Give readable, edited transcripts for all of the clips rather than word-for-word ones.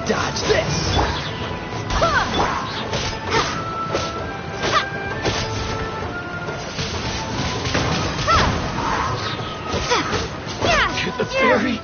Dodge this! Get the fairy!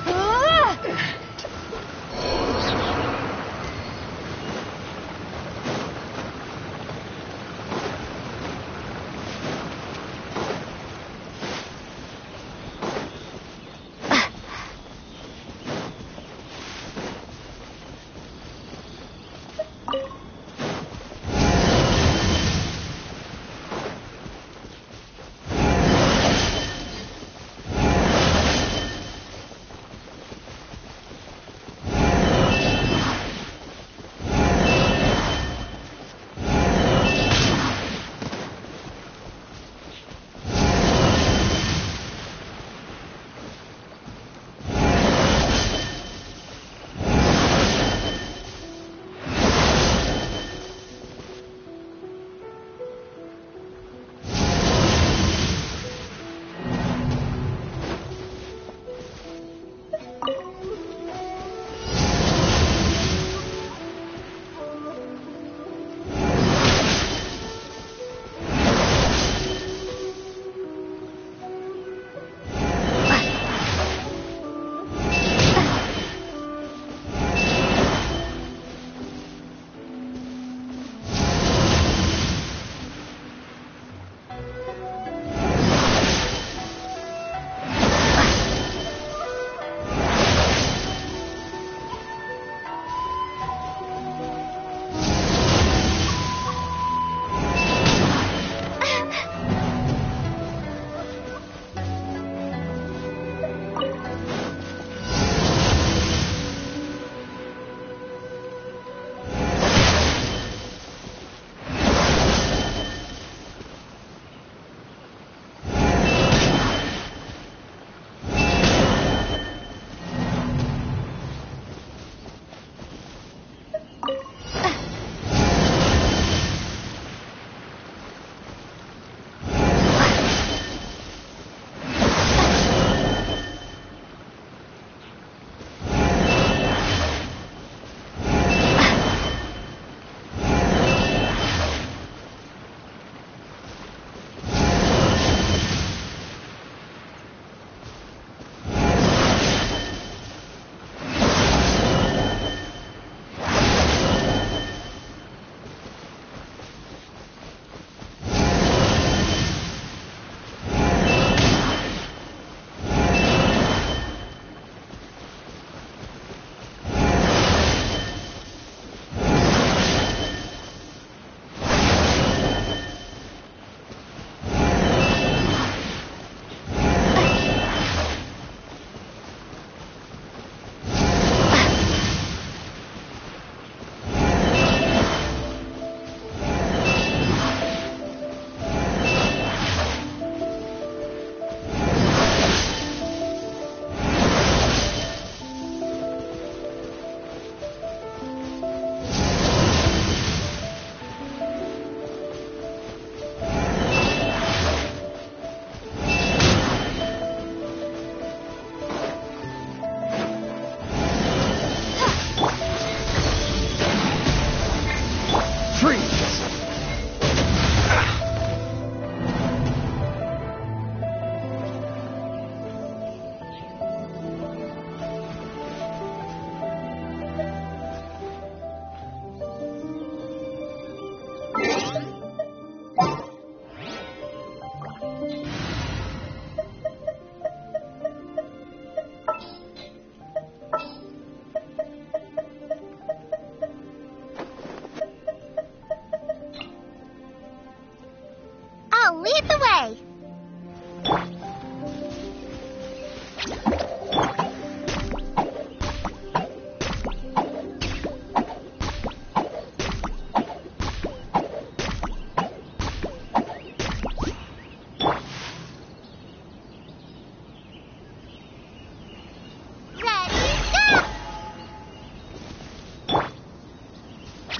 Lead the way!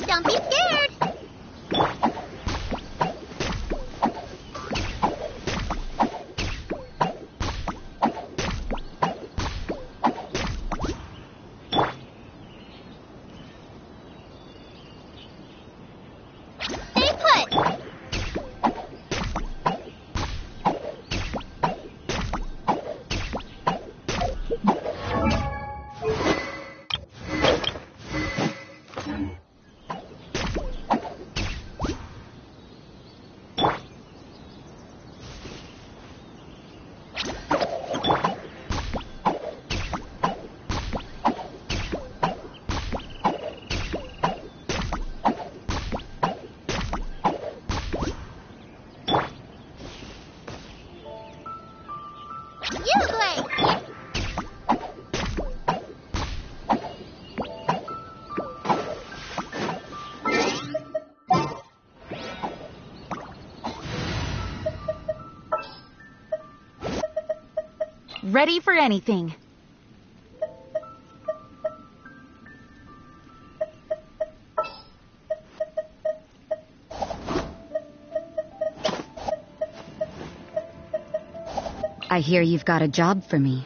Don't be scared! ready for anything. I hear you've got a job for me.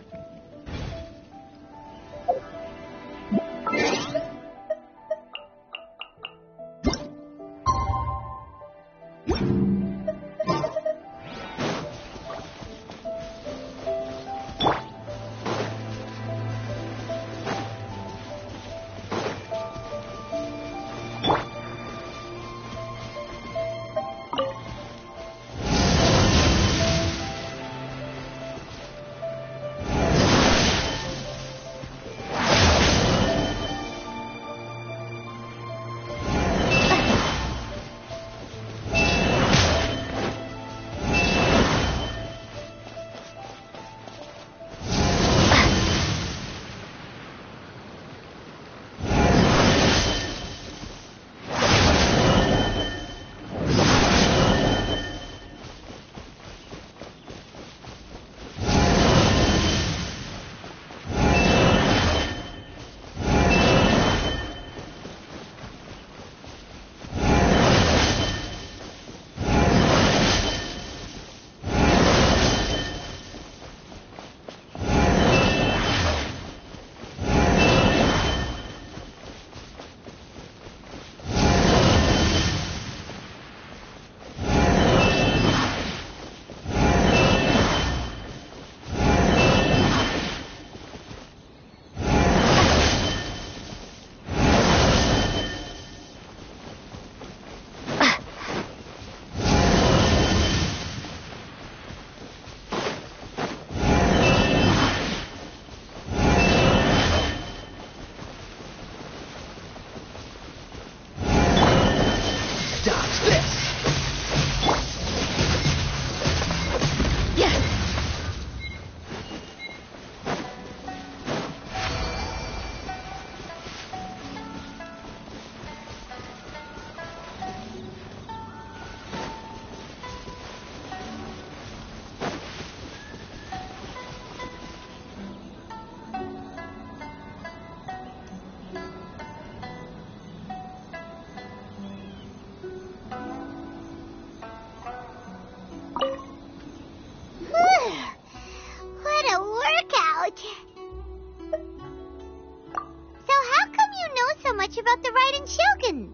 About the Raiden Shogun.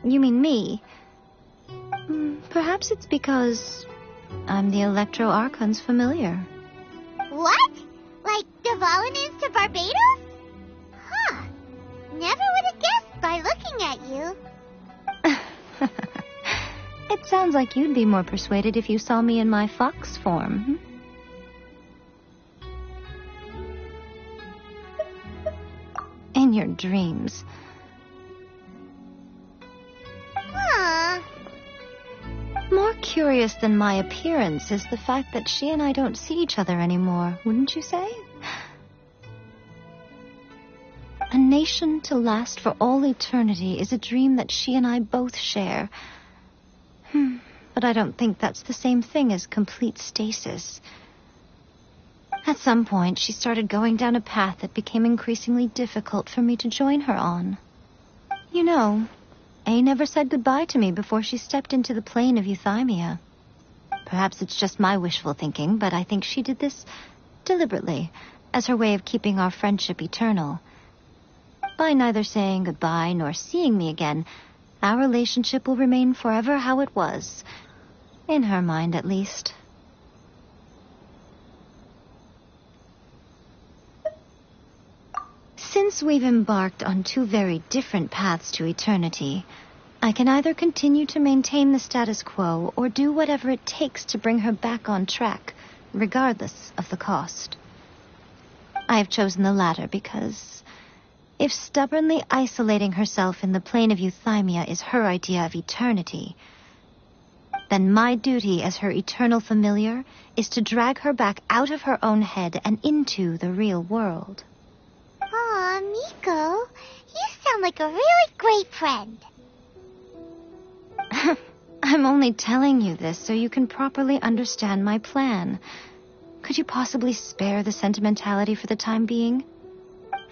You mean me? Perhaps it's because I'm the Electro Archon's familiar. What? Like the Volunins to Barbados? Huh. Never would have guessed by looking at you. It sounds like you'd be more persuaded if you saw me in my fox form. In your dreams. More curious than my appearance is the fact that she and I don't see each other anymore, wouldn't you say? A nation to last for all eternity is a dream that she and I both share. But I don't think that's the same thing as complete stasis. At some point, she started going down a path that became increasingly difficult for me to join her on. You know, A never said goodbye to me before she stepped into the plane of euthymia. Perhaps it's just my wishful thinking, but I think she did this deliberately, as her way of keeping our friendship eternal. By neither saying goodbye nor seeing me again, our relationship will remain forever how it was. In her mind, at least. Since we've embarked on two very different paths to eternity, I can either continue to maintain the status quo or do whatever it takes to bring her back on track, regardless of the cost. I have chosen the latter because if stubbornly isolating herself in the plane of euthymia is her idea of eternity, then my duty as her eternal familiar is to drag her back out of her own head and into the real world. Aw, Miko, you sound like a really great friend. I'm only telling you this so you can properly understand my plan. Could you possibly spare the sentimentality for the time being?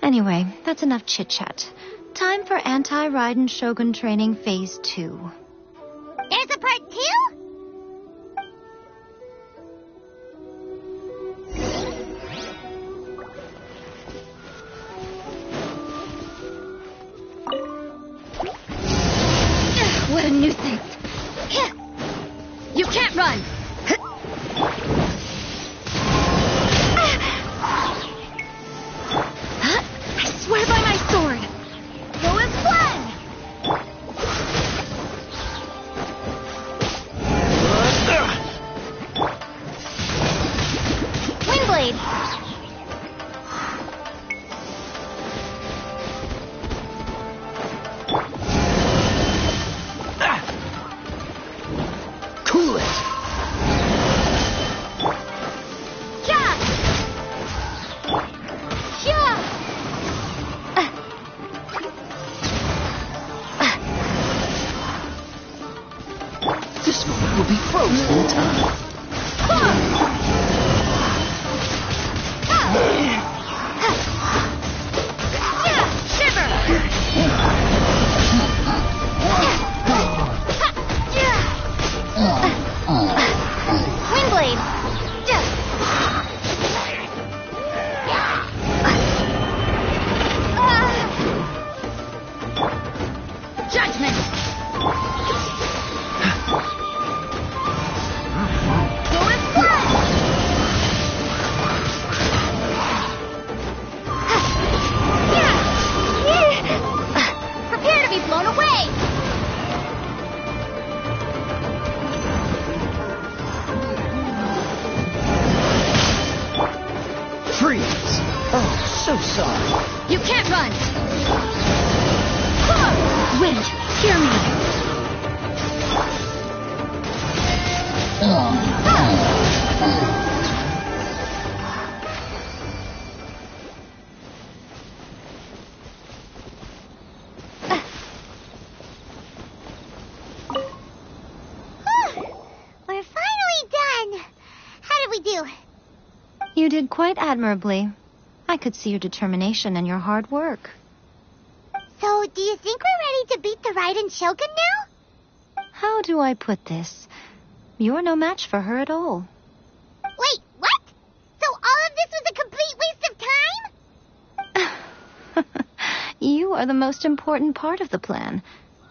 Anyway, that's enough chit-chat. Time for Anti-Raiden Shogun Training Phase 2. There's a part 2? What a nuisance. You can't run. I swear by my sword. Go as planned. Windblade! Cool it! Ja! Ja! This one will be frozen in time. Windblade! Judgment. Go as planned! Prepare to be blown away! Freeze! Oh, so sorry. You can't run. Wind, hear me. We're finally done. How did we do? You did quite admirably. I could see your determination and your hard work. So, do you think we're ready to beat the Raiden Shogun now? How do I put this? You're no match for her at all. Wait, what? So all of this was a complete waste of time? You are the most important part of the plan.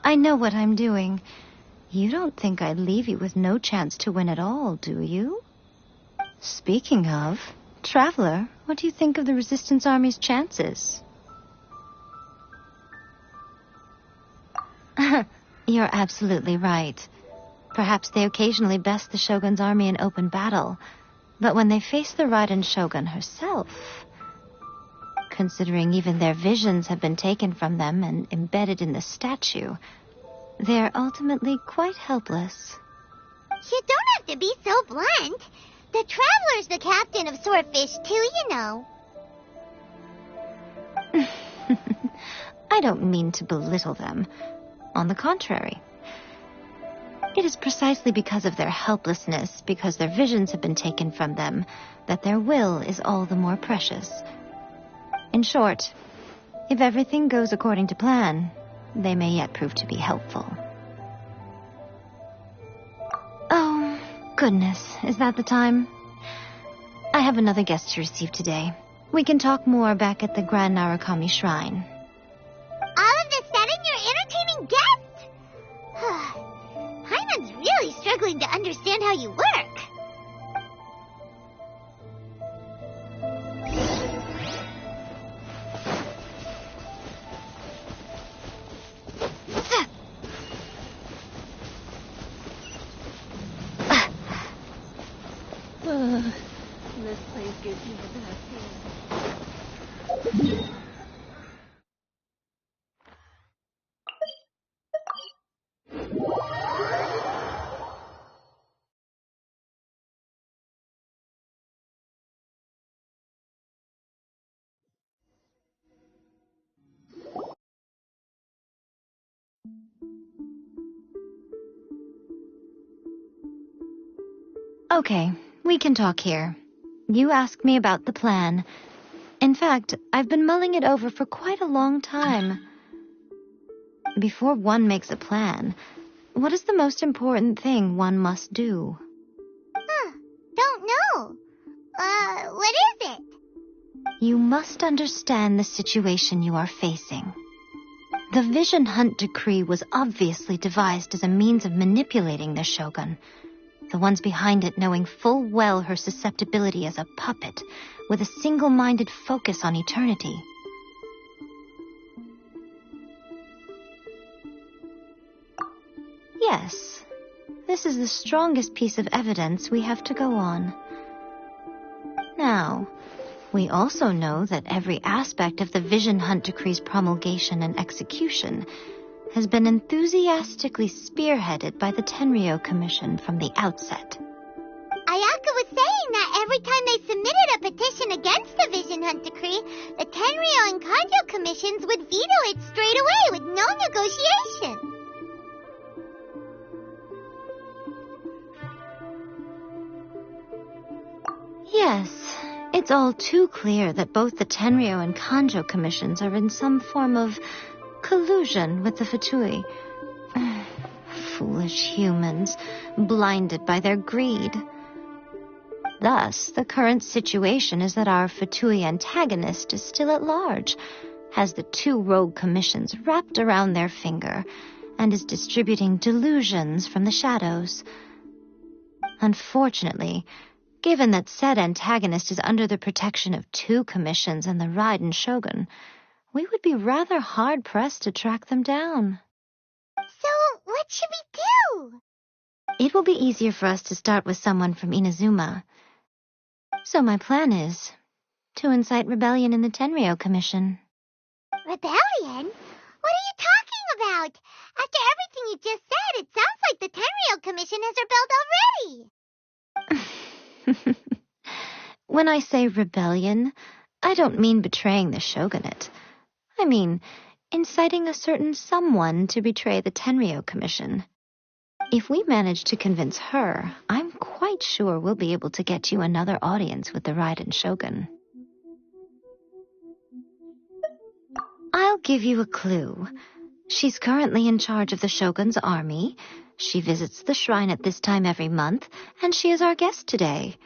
I know what I'm doing. You don't think I'd leave you with no chance to win at all, do you? Speaking of, Traveler, what do you think of the Resistance Army's chances? You're absolutely right. Perhaps they occasionally best the Shogun's army in open battle, but when they face the Raiden Shogun herself, considering even their visions have been taken from them and embedded in the statue, they're ultimately quite helpless. You don't have to be so blunt. The Traveler's the captain of Swordfish, too, you know. I don't mean to belittle them. On the contrary. It is precisely because of their helplessness, because their visions have been taken from them, that their will is all the more precious. In short, if everything goes according to plan, they may yet prove to be helpful. Oh, goodness, is that the time? I have another guest to receive today. We can talk more back at the Grand Narukami Shrine. All of this said and you're entertaining guests? Hyman's really struggling to understand how you work. This place gives me the best feeling. Okay, we can talk here. You asked me about the plan. In fact, I've been mulling it over for quite a long time. Before one makes a plan, what is the most important thing one must do? Don't know. What is it? You must understand the situation you are facing. The Vision Hunt Decree was obviously devised as a means of manipulating the Shogun, the ones behind it knowing full well her susceptibility as a puppet, with a single-minded focus on eternity. Yes, this is the strongest piece of evidence we have to go on. Now, we also know that every aspect of the Vision Hunt Decree's promulgation and execution has been enthusiastically spearheaded by the Tenryou Commission from the outset. Ayaka was saying that every time they submitted a petition against the Vision Hunt Decree, the Tenryou and Kanjo commissions would veto it straight away with no negotiation. Yes, it's all too clear that both the Tenryou and Kanjo commissions are in some form of collusion with the Fatui. Foolish humans, blinded by their greed. Thus, the current situation is that our Fatui antagonist is still at large, has the two rogue commissions wrapped around their finger, and is distributing delusions from the shadows. Unfortunately, given that said antagonist is under the protection of two commissions and the Raiden Shogun, we would be rather hard-pressed to track them down. So, what should we do? It will be easier for us to start with someone from Inazuma. So my plan is to incite rebellion in the Tenryou Commission. Rebellion? What are you talking about? After everything you just said, it sounds like the Tenryou Commission has rebelled already. When I say rebellion, I don't mean betraying the shogunate. I mean inciting a certain someone to betray the Tenryou Commission. If we manage to convince her, I'm quite sure we'll be able to get you another audience with the Raiden Shogun. I'll give you a clue. She's currently in charge of the Shogun's army. She visits the shrine at this time every month, and she is our guest today.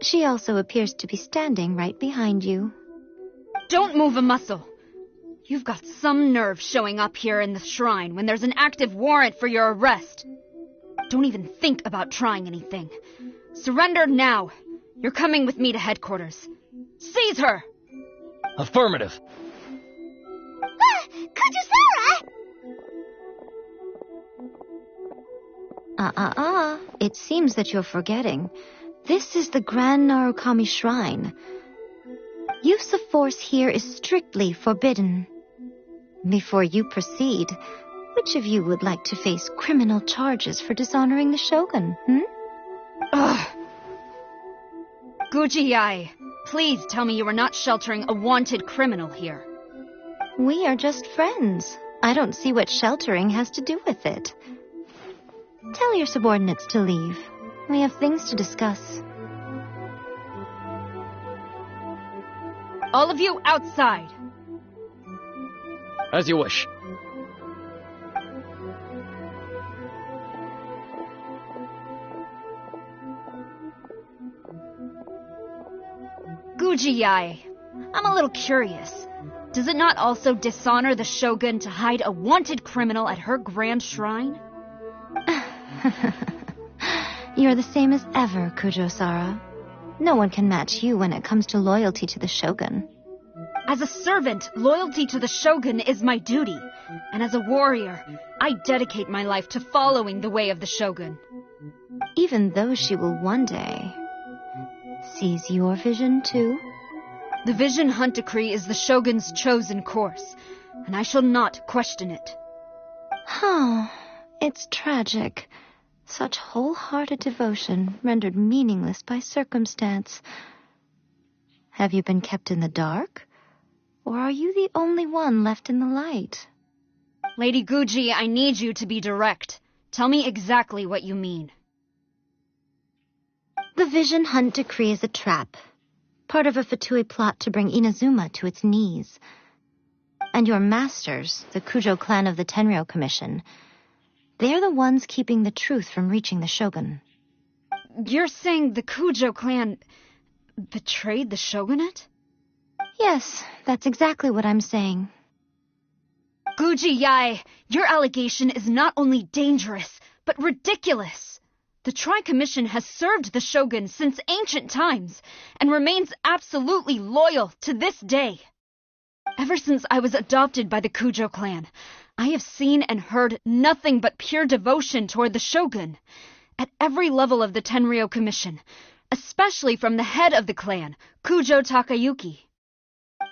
She also appears to be standing right behind you. Don't move a muscle. You've got some nerve showing up here in the shrine when there's an active warrant for your arrest. Don't even think about trying anything. Surrender now. You're coming with me to headquarters. Seize her! Affirmative. Kujusara! It seems that you're forgetting. This is the Grand Narukami Shrine. Use of force here is strictly forbidden. Before you proceed, which of you would like to face criminal charges for dishonoring the Shogun, Ugh. Guji-ai, please tell me you are not sheltering a wanted criminal here. We are just friends. I don't see what sheltering has to do with it. Tell your subordinates to leave. We have things to discuss. All of you outside. As you wish. Guji-ai, I'm a little curious. Does it not also dishonor the Shogun to hide a wanted criminal at her grand shrine? You're the same as ever, Kujo-sara. No one can match you when it comes to loyalty to the Shogun. As a servant, loyalty to the Shogun is my duty. And as a warrior, I dedicate my life to following the way of the Shogun. Even though she will one day seize your vision too? The Vision Hunt Decree is the Shogun's chosen course, and I shall not question it. It's tragic. Such wholehearted devotion rendered meaningless by circumstance. Have you been kept in the dark? Or are you the only one left in the light? Lady Guji, I need you to be direct. Tell me exactly what you mean. The Vision Hunt decree is a trap, part of a Fatui plot to bring Inazuma to its knees. And your masters, the Kujo clan of the Tenryou Commission, they're the ones keeping the truth from reaching the Shogun. You're saying the Kujo clan betrayed the shogunate? Yes, that's exactly what I'm saying. Guji Yae, your allegation is not only dangerous, but ridiculous. The Tri-Commission has served the Shogun since ancient times, and remains absolutely loyal to this day. Ever since I was adopted by the Kujo clan, I have seen and heard nothing but pure devotion toward the Shogun, at every level of the Tenryou Commission, especially from the head of the clan, Kujo Takayuki.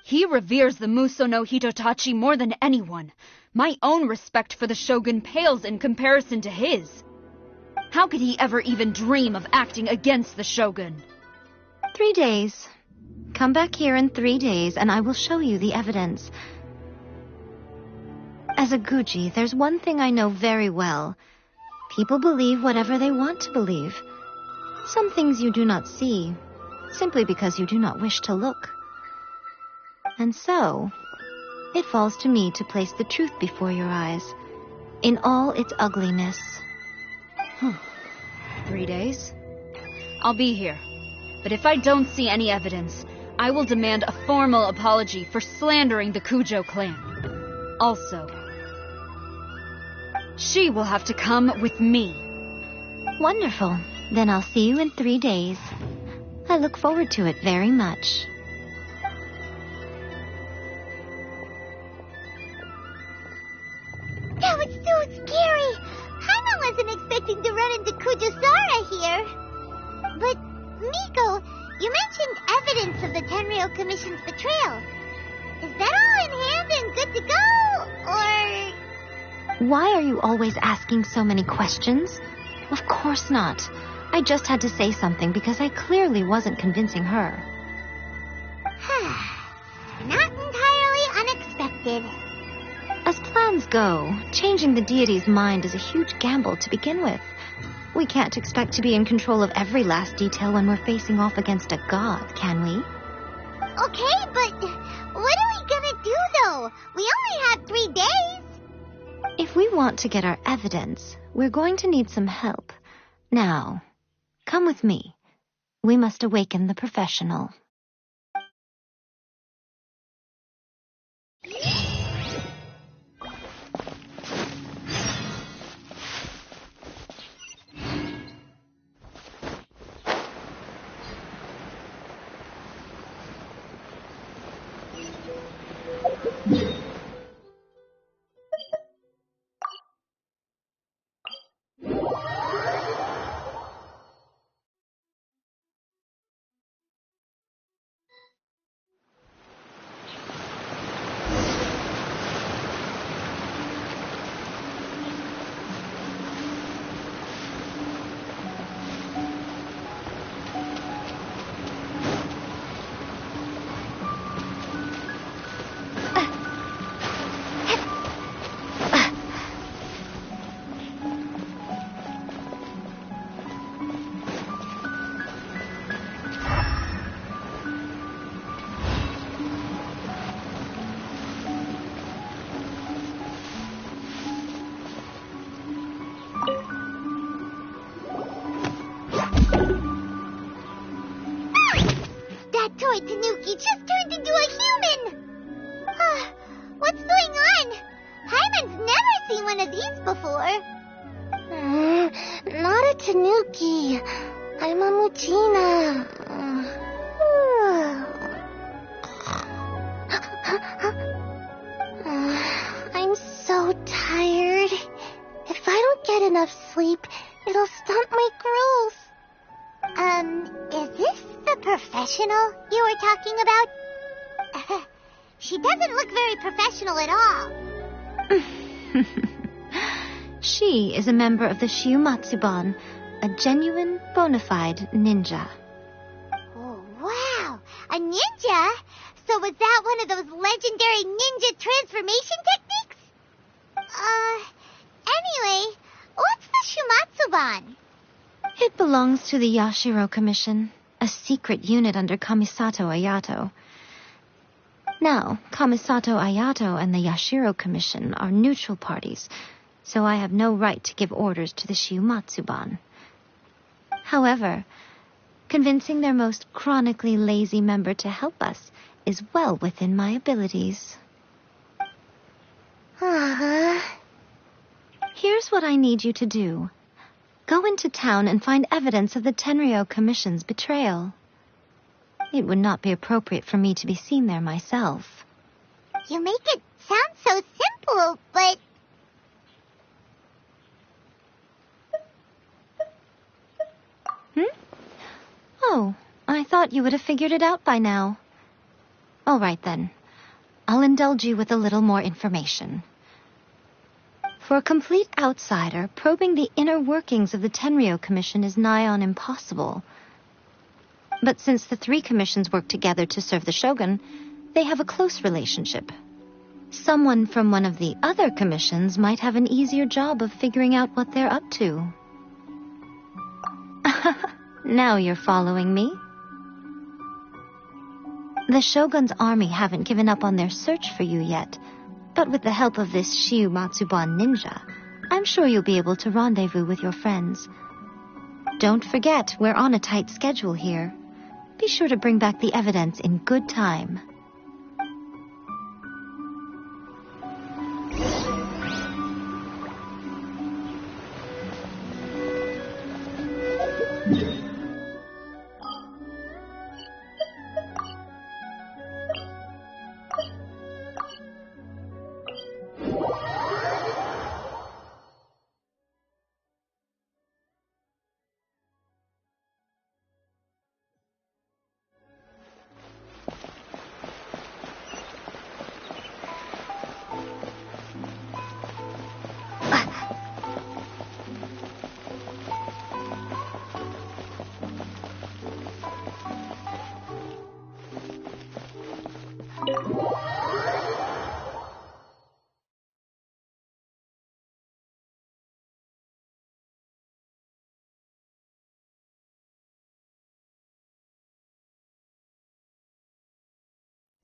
He reveres the Muso no Hitotachi more than anyone. My own respect for the Shogun pales in comparison to his. How could he ever even dream of acting against the Shogun? 3 days. Come back here in 3 days and I will show you the evidence. As a Guji, there's one thing I know very well. People believe whatever they want to believe. Some things you do not see, simply because you do not wish to look. And so, it falls to me to place the truth before your eyes, in all its ugliness. 3 days? I'll be here. But if I don't see any evidence, I will demand a formal apology for slandering the Kujo clan. Also, she will have to come with me. Wonderful. Then I'll see you in 3 days. I look forward to it very much. That was so scary. Paimon wasn't expecting to run into Kujusara here. But, Miko, you mentioned evidence of the Tenryou Commission's betrayal. Is that all in hand and good to go, or... Why are you always asking so many questions? Of course not. I just had to say something because I clearly wasn't convincing her. Not entirely unexpected. As plans go, changing the deity's mind is a huge gamble to begin with. We can't expect to be in control of every last detail when we're facing off against a god, can we? Okay, but what are we gonna do, though? We only have 3 days. If we want to get our evidence, we're going to need some help. Now, come with me. We must awaken the professional. Toy Tanuki just turned into a human! What's going on? Paimon's never seen one of these before. Not a Tanuki. I'm a Muchina. I'm so tired. If I don't get enough sleep, it'll stunt my growth. Is this the professional you were talking about? She doesn't look very professional at all. She is a member of the Shiumatsuban, a genuine, bona fide ninja. Oh, wow! A ninja? So was that one of those legendary ninja transformation techniques? Anyway, what's the Shiumatsuban? It belongs to the Yashiro Commission, a secret unit under Kamisato Ayato. Now, Kamisato Ayato and the Yashiro Commission are neutral parties, so I have no right to give orders to the Shiumatsuban. However, convincing their most chronically lazy member to help us is well within my abilities. Here's what I need you to do. Go into town and find evidence of the Tenryou Commission's betrayal. It would not be appropriate for me to be seen there myself. You make it sound so simple, but... Oh, I thought you would have figured it out by now. All right, then. I'll indulge you with a little more information. For a complete outsider, probing the inner workings of the Tenryou Commission is nigh on impossible. But since the three commissions work together to serve the Shogun, they have a close relationship. Someone from one of the other commissions might have an easier job of figuring out what they're up to. Now you're following me. The Shogun's army haven't given up on their search for you yet, but with the help of this Shiumatsuban ninja, I'm sure you'll be able to rendezvous with your friends. Don't forget, we're on a tight schedule here. Be sure to bring back the evidence in good time.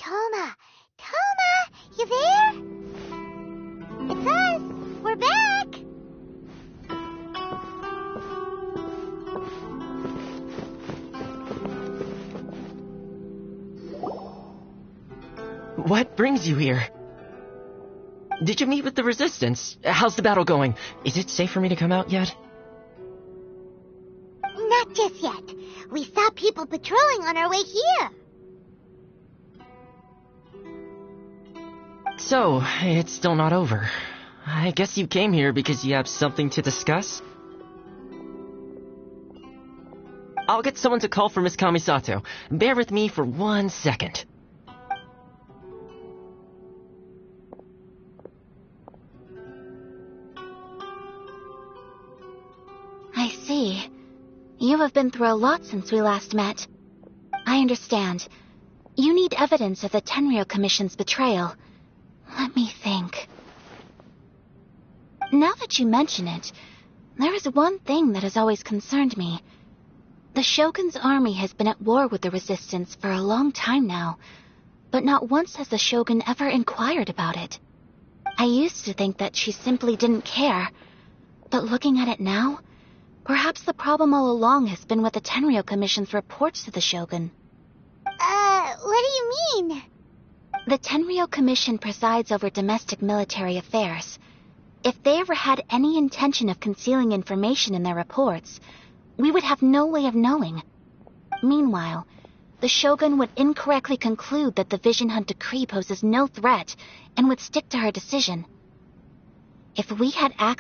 Toma, you there? It's us. We're back. What brings you here? Did you meet with the Resistance? How's the battle going? Is it safe for me to come out yet? Not just yet. We saw people patrolling on our way here. So, it's still not over. I guess you came here because you have something to discuss? I'll get someone to call for Miss Kamisato. Bear with me for 1 second. I see. You have been through a lot since we last met. I understand. You need evidence of the Tenryou Commission's betrayal. Let me think. Now that you mention it, there is one thing that has always concerned me. The Shogun's army has been at war with the Resistance for a long time now, but not once has the Shogun ever inquired about it. I used to think that she simply didn't care, but looking at it now, perhaps the problem all along has been with the Tenryou Commission's reports to the Shogun. What do you mean? The Tenryou Commission presides over domestic military affairs. If they ever had any intention of concealing information in their reports, we would have no way of knowing. Meanwhile, the Shogun would incorrectly conclude that the Vision Hunt decree poses no threat and would stick to her decision. If we had access